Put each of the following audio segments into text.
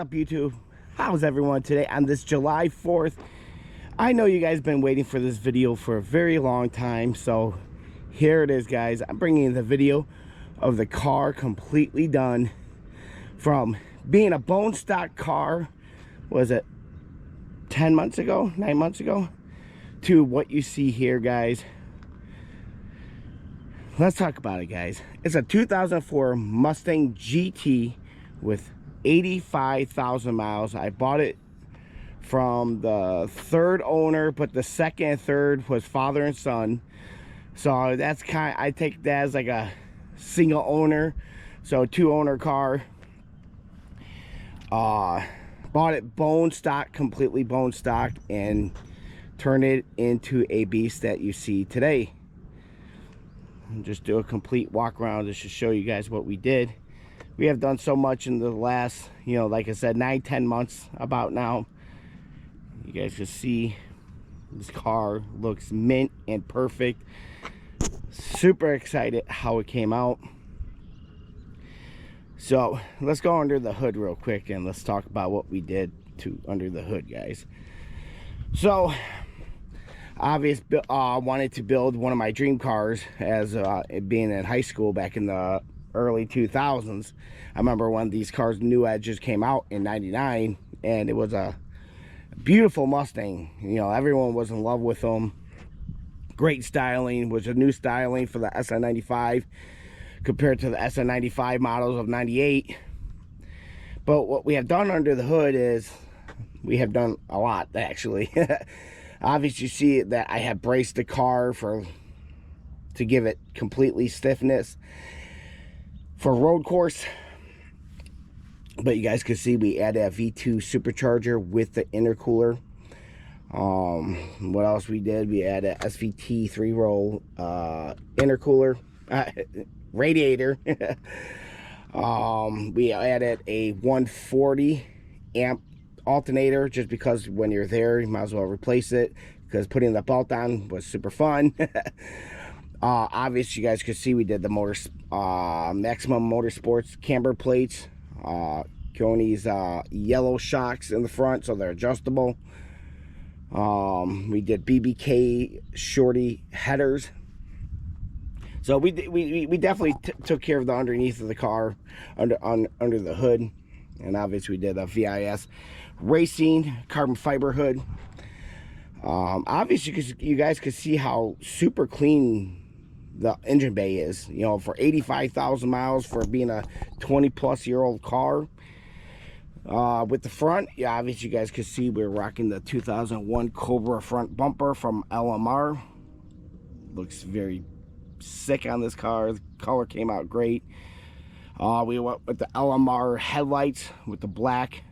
up, YouTube? How's everyone today on this July 4th? I know you guys been waiting for this video for a very long time, so here it is, guys. I'm bringing you the video of the car completely done, from being a bone stock car, was it 10 months ago, 9 months ago, to what you see here, guys. Let's talk about it, guys. It's a 2004 Mustang GT with 85,000 miles. I bought it from the third owner, but the second and third was father and son. So that's I take that as like a single owner, so two owner car. Bought it bone stock, completely bone stock, and turned it into a beast that you see today. And just do a complete walk around just to show you guys what we did. We have done so much in the last, like I said, 9-10 months about now. You guys can see this car looks mint and perfect. Super excited how it came out. So let's go under the hood real quick and let's talk about what we did to under the hood, guys. So obviously wanted to build one of my dream cars as being in high school back in the early 2000s. I remember when these cars, new edges, came out in 99, and it was a beautiful Mustang. Everyone was in love with them. Great styling, was a new styling for the SN95 compared to the SN95 models of 98. But what we have done under the hood is we have done a lot, actually. Obviously, you see that I have braced the car to give it completely stiffness for road course. But you guys can see we added a V2 supercharger with the intercooler. What else we did? We added a SVT 3-roll intercooler radiator. We added a 140 amp alternator, just because when you're there you might as well replace it, because putting the belt on was super fun. Obviously, you guys could see we did the Maximum Motorsports camber plates. Koni's yellow shocks in the front, so they're adjustable. We did BBK shorty headers. So we definitely took care of the underneath of the car, under the hood. And obviously we did a VIS racing carbon fiber hood. Obviously, because you guys could see how super clean the engine bay is, for 85,000 miles, for being a 20-plus-year-old car. With the front, obviously you guys could see we're rocking the 2001 Cobra front bumper from LMR. Looks very sick on this car. The color came out great. We went with the LMR headlights with the black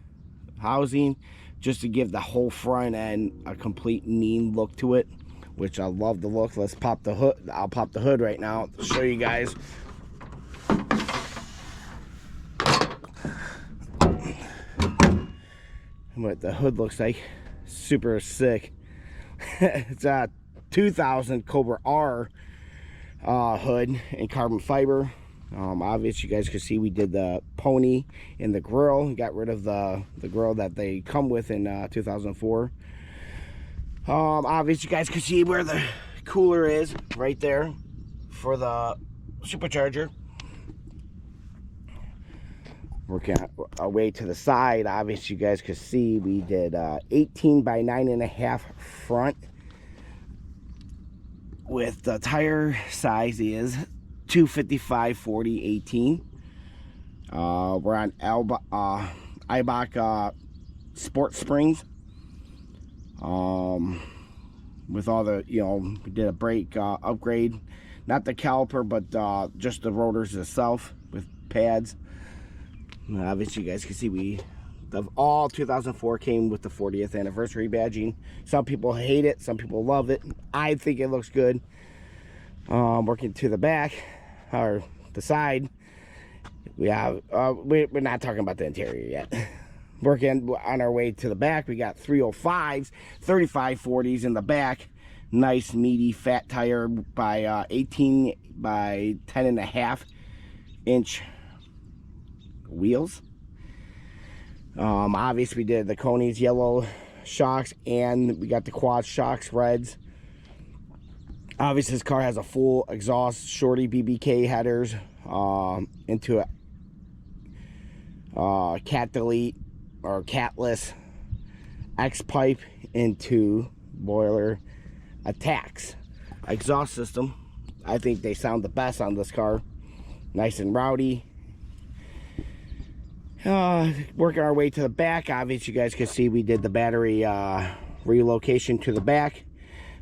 housing, just to give the whole front end a complete mean look to it, which I love the look. Let's pop the hood. I'll pop the hood right now to show you guys. What the hood looks like. Super sick. It's a 2000 Cobra R hood in carbon fiber. Obviously, you guys can see we did the pony in the grill. Got rid of the grill that they come with in 2004. Obviously, you guys can see where the cooler is right there for the supercharger. Working our way to the side, obviously you guys could see we did 18 by 9.5 front, with the tire size is 255/40/18. We're on Eibach sport springs. With all the, we did a brake upgrade, not the caliper, but just the rotors itself with pads. Obviously, you guys can see all 2004 came with the 40th anniversary badging. Some people hate it, some people love it. I think it looks good. Working to the back, or the side, we have, we're not talking about the interior yet. Working on our way to the back, we got 305s, 3540s in the back. Nice, meaty, fat tire by 18 by 10.5 inch wheels. Obviously we did the Coney's yellow shocks, and we got the quad shocks reds. Obviously this car has a full exhaust shorty BBK headers into a cat delete or catless X pipe into boiler attacks exhaust system. I think they sound the best on this car. Nice and rowdy. Working our way to the back. Obviously you guys can see we did the battery relocation to the back.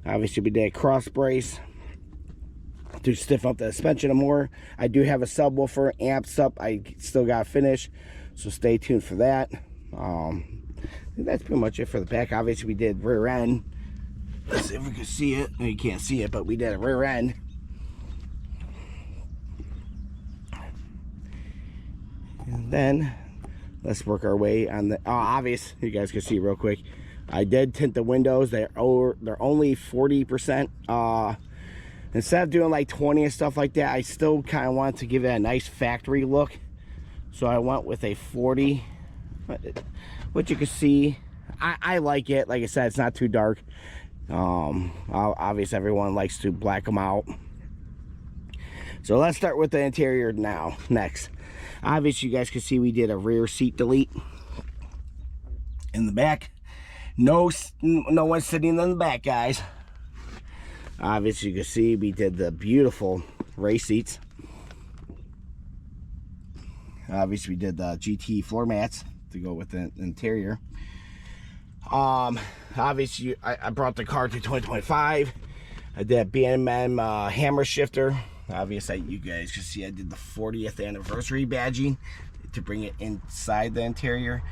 Obviously we did a cross brace to stiffen up the suspension more. I do have a subwoofer amps up. I still got to finish, so stay tuned for that. That's pretty much it for the back. Obviously we did rear end. Let's see if we can see it. You can't see it, but we did a rear end. And then let's work our way on the obvious. You guys can see real quick. I did tint the windows. They're only 40%. Instead of doing like 20 and stuff like that, I still kind of wanted to give it a nice factory look, so I went with a 40. What you can see, I like it. Like I said, it's not too dark. Obviously everyone likes to black them out, so let's start with the interior now. Next, obviously you guys can see we did a rear seat delete in the back. No one sitting in the back, guys. Obviously you can see we did the beautiful race seats. Obviously we did the GT floor mats to go with the interior. Obviously I brought the car to 2025. I did a B&M hammer shifter. Obviously you guys can see I did the 40th anniversary badging to bring it inside the interior.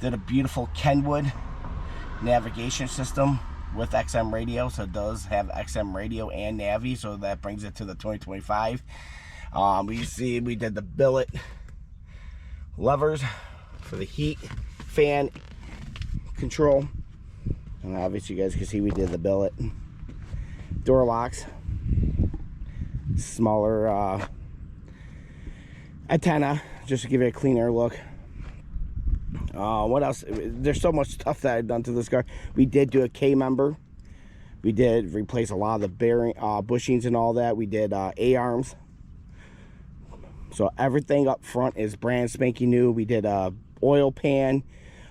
Did a beautiful Kenwood navigation system with XM radio, so it does have XM radio and Navi, so that brings it to the 2025. You see we did the billet levers for the heat fan control, and obviously you guys can see we did the billet door locks, smaller antenna just to give it a cleaner look. What else? There's so much stuff that I've done to this car. We did do a K-member. We did replace a lot of the bearing bushings and all that. We did A-arms. So everything up front is brand spanking new. We did a oil pan,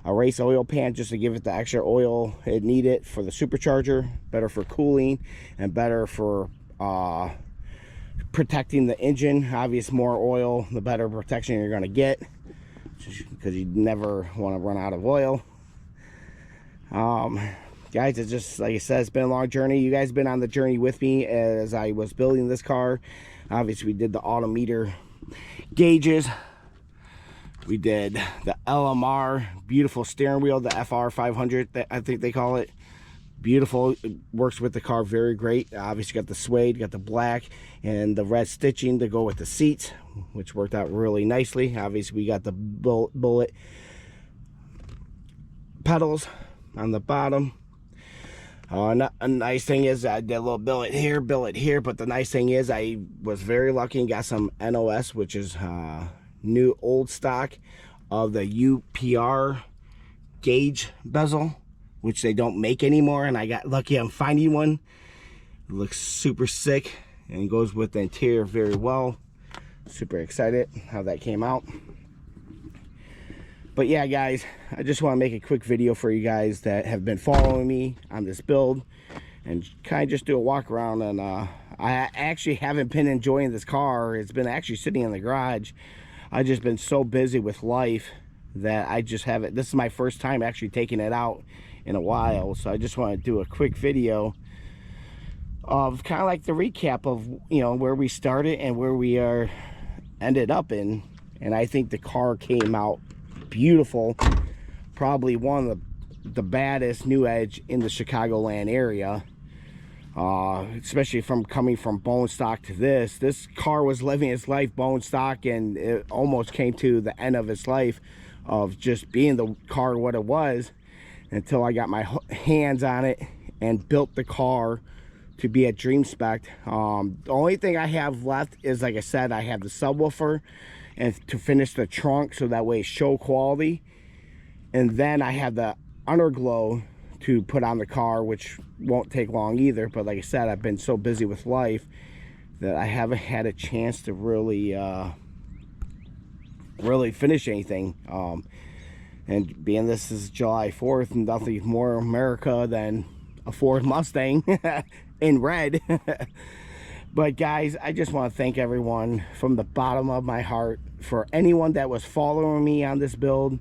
a race oil pan, just to give it the extra oil it needed for the supercharger. Better for cooling and better for protecting the engine. Obviously more oil, the better protection you're going to get, because you never want to run out of oil. Guys, it's just like I said, it's been a long journey. You guys have been on the journey with me as I was building this car. Obviously we did the autometer gauges, we did the LMR beautiful steering wheel, the FR 500 that I think they call it. Beautiful, it works with the car very great. Obviously got the suede, got the black and the red stitching to go with the seats, which worked out really nicely. Obviously we got the bullet pedals on the bottom. A nice thing is I did a little billet here, but the nice thing is I was very lucky and got some NOS, which is new old stock of the UPR gauge bezel, which they don't make anymore, and I got lucky I'm finding one. It looks super sick and goes with the interior very well. Super excited how that came out. But yeah, guys, I just want to make a quick video for you guys that have been following me on this build and kind of just do a walk around. And I actually haven't been enjoying this car. It's been actually sitting in the garage. I've just been so busy with life that I just haven't. This is my first time actually taking it out in a while, so I just want to do a quick video of kind of like the recap of, you know, where we started and where we are ended up in. And I think the car came out beautiful. Probably one of the baddest new edge in the Chicagoland area, especially from coming from bone stock to this car was living its life bone stock, and it almost came to the end of its life of just being the car what it was, until I got my hands on it and built the car to be a dream spec. The only thing I have left is, like I said, I have the subwoofer and to finish the trunk, so that way it's show quality. and then I have the underglow to put on the car, which won't take long either. But like I said, I've been so busy with life that I haven't had a chance to really finish anything. And being this is July 4th, nothing more America than a Ford Mustang in red. But guys, I just want to thank everyone from the bottom of my heart for anyone that was following me on this build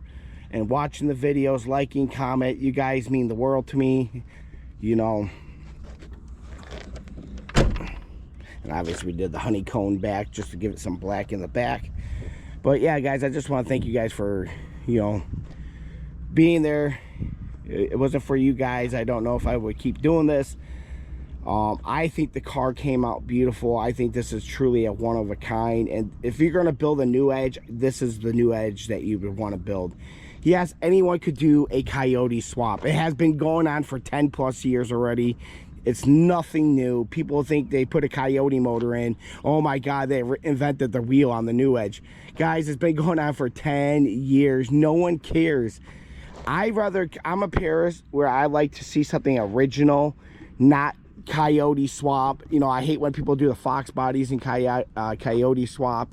and watching the videos, liking, comment. You guys mean the world to me, you know. And obviously we did the honeycomb back just to give it some black in the back. But yeah, guys, I just want to thank you guys for, you know, being there. It wasn't for you guys, I don't know if I would keep doing this. I think the car came out beautiful. I think this is truly a one of a kind, and if you're going to build a new Edge, this is the new Edge that you would want to build. Yes, anyone could do a Coyote swap. It has been going on for 10 plus years already. It's nothing new. People think they put a Coyote motor in. Oh my God, they invented the wheel on the new Edge. Guys, it's been going on for 10 years. No one cares. I'm a purist where I like to see something original, not Coyote swap. You know, I hate when people do the Fox bodies and Coyote swap.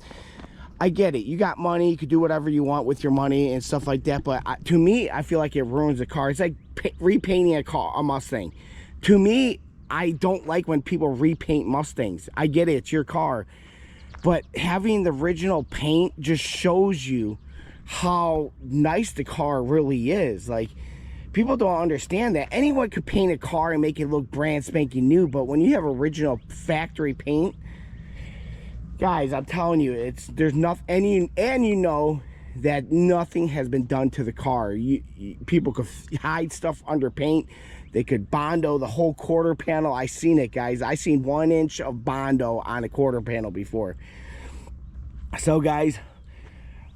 I get it. You got money. You could do whatever you want with your money and stuff like that. But to me, I feel like it ruins the car. It's like repainting a Mustang. To me, I don't like when people repaint Mustangs. I get it. It's your car. But having the original paint just shows you how nice the car really is. Like, people don't understand that. Anyone could paint a car and make it look brand spanking new, but when you have original factory paint, guys, I'm telling you, there's nothing, and you know that nothing has been done to the car. People could hide stuff under paint. They could Bondo the whole quarter panel. I seen it, guys. I seen 1 inch of Bondo on a quarter panel before. So guys,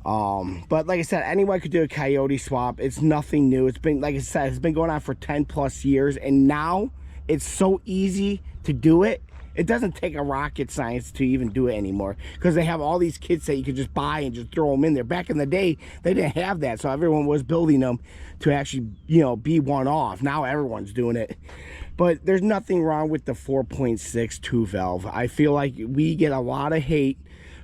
but like I said, anyone could do a Coyote swap. It's nothing new. It's been, like I said, it's been going on for 10 plus years, and now it's so easy to do it. It doesn't take a rocket science to even do it anymore, because they have all these kits that you could just buy and just throw them in there. Back in the day, they didn't have that, so everyone was building them to actually, you know, be one off. Now everyone's doing it. But there's nothing wrong with the 4.6 2 valve. I feel like we get a lot of hate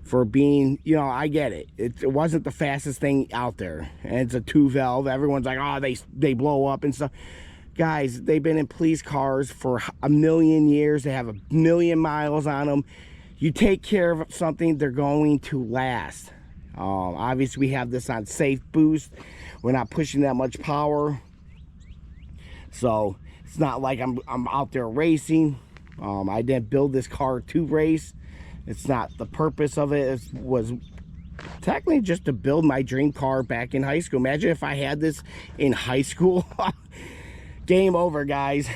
for being, you know, I get it. It wasn't the fastest thing out there, and it's a 2 valve. Everyone's like, oh, they blow up and stuff. Guys, they've been in police cars for a million years. They have a million miles on them. You take care of something, they're going to last. Obviously, we have this on safe boost. We're not pushing that much power, so it's not like I'm out there racing. I didn't build this car to race. It's not the purpose of it. It was technically just to build my dream car back in high school. Imagine if I had this in high school. Game over, guys.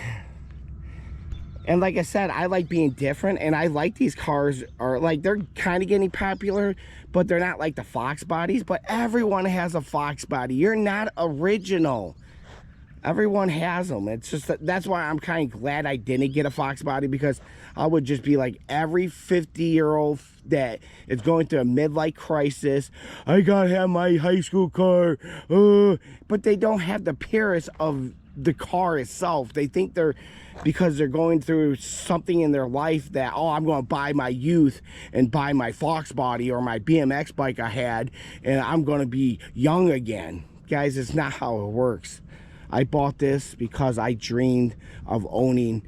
And like I said, I like being different, and I like these cars are like, they're kind of getting popular, but they're not like the Fox bodies. But everyone has a Fox body. You're not original. Everyone has them. It's just that's why I'm kind of glad I didn't get a Fox body, because I would just be like every 50-year-old that is going through a midlife crisis. I gotta have my high school car, but they don't have the appearance of the car itself. They think because they're going through something in their life that, oh, I'm going to buy my youth and buy my Fox body or my BMX bike I had, and I'm going to be young again. Guys, it's not how it works. I bought this because I dreamed of owning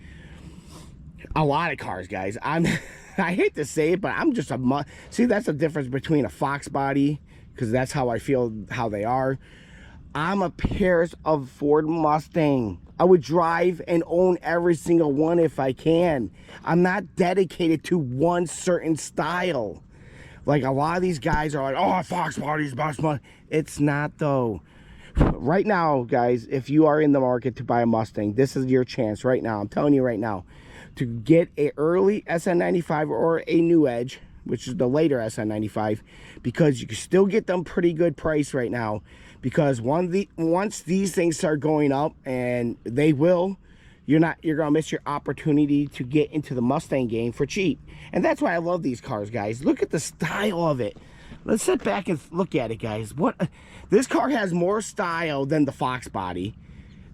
a lot of cars, guys. I hate to say it, but I'm just see, that's the difference between a Fox body, because that's how I feel how they are. I'm a purist of Ford Mustang. I would drive and own every single one if I can. I'm not dedicated to one certain style. Like a lot of these guys are like, oh, Fox body's best one. It's not though. Right now, guys, if you are in the market to buy a Mustang, this is your chance right now. I'm telling you right now, to get an early SN95 or a new Edge, which is the later SN95, because you can still get them pretty good price right now. Because once these things start going up, and they will, you're gonna miss your opportunity to get into the Mustang game for cheap. And that's why I love these cars, guys. Look at the style of it. let's sit back and look at it, guys. This car has more style than the Fox body.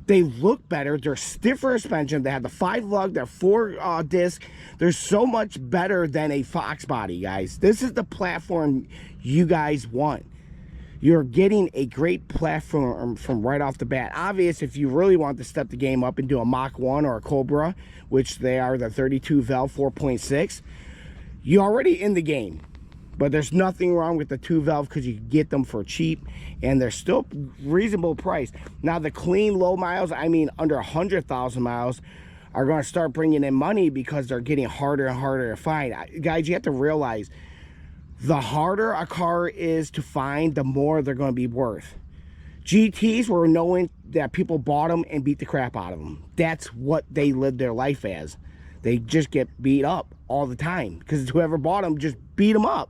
They look better. They're stiffer suspension. They have the 5-lug. They're 4 disc. They're so much better than a Fox body, guys. This is the platform you guys want. You're getting a great platform from right off the bat. Obvious, if you really want to step the game up and do a Mach 1 or a Cobra, which they are the 32 valve 4.6, you're already in the game. But there's nothing wrong with the 2-valve because you get them for cheap and they're still reasonable price. Now the clean low miles, I mean under 100,000 miles, are going to start bringing in money because they're getting harder and harder to find. Guys, you have to realize the harder a car is to find, the more they're going to be worth. GTs were knowing that people bought them and beat the crap out of them. That's what they lived their life as. They just get beat up all the time because whoever bought them just beat them up.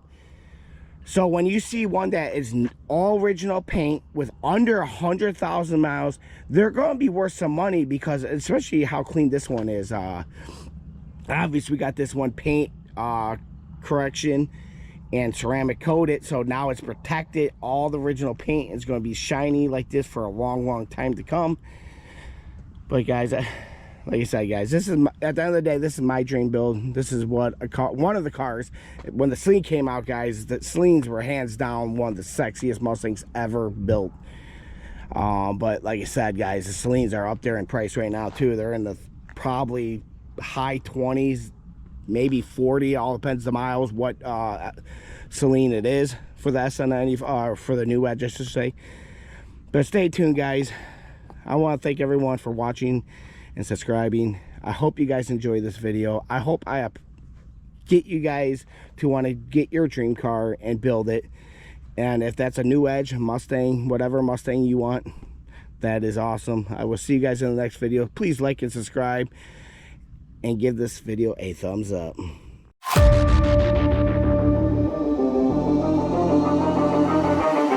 So when you see one that is all original paint with under 100,000 miles, they're going to be worth some money because, especially how clean this one is. Obviously, we got this one paint correction and ceramic coated, so now it's protected. All the original paint is going to be shiny like this for a long time to come. But guys, like I said, guys, this is at the end of the day, this is my dream build. This is what a car, one of the cars. When the Celine came out, guys, the Celines were hands down one of the sexiest Mustangs ever built. But like I said, guys, the Celines are up there in price right now too. They're in the probably high 20s, maybe 40. All depends the miles, what Celine it is for the SN90, for the new Edge, I should say. But stay tuned, guys. I want to thank everyone for watching and subscribing. I hope you guys enjoy this video. I hope I get you guys to want to get your dream car and build it. And if that's a new Edge, Mustang, whatever Mustang you want, that is awesome. I will see you guys in the next video. Please like and subscribe and give this video a thumbs up.